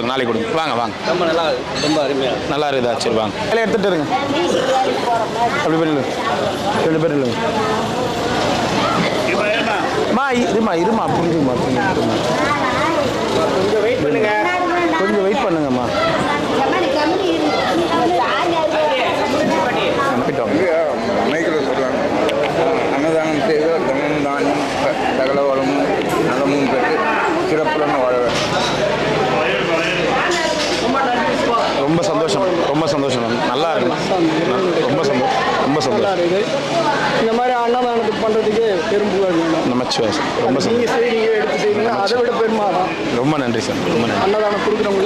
நாளைக்கு கொடுங்க. வாங்க வாங்க. ரொம்ப நல்லா ரொம்ப அருமையாக நல்லா இருக்குதா? சரி வாங்க. வேலை எடுத்துகிட்டு இருங்க. அப்படி பண்ணிடுங்க. 2 பேர் இல்லைங்க. இருமா புரிஞ்சுங்கம்மா கொஞ்சம் வெயிட் பண்ணுங்க. கொஞ்சம் வெயிட் பண்ணுங்கம்மா. மைக்கில் சொல்கிறாங்க, அன்னதானம் செய்து தனமும் தானும் சகல வளமும் நலமும் பெற்று சிறப்புடன் வாழ ரொம்ப சந்தோஷம். ரொம்ப சந்தோஷம். நல்லா இருக்கு. ரொம்ப சந்தோஷம். இந்த மாதிரி அன்னதானத்துக்கு பண்ணுறதுக்கு பெரும்புகழ் வேணும். நமச்சிவாய் சார். ரொம்ப நீங்கள் செய்கிறீங்க, எடுத்து செய்கிறீங்க, அதை விட பெருமாதான். ரொம்ப நன்றி சார். ரொம்ப நன்றி. அன்னதானம் கொடுக்குறவங்களுக்கு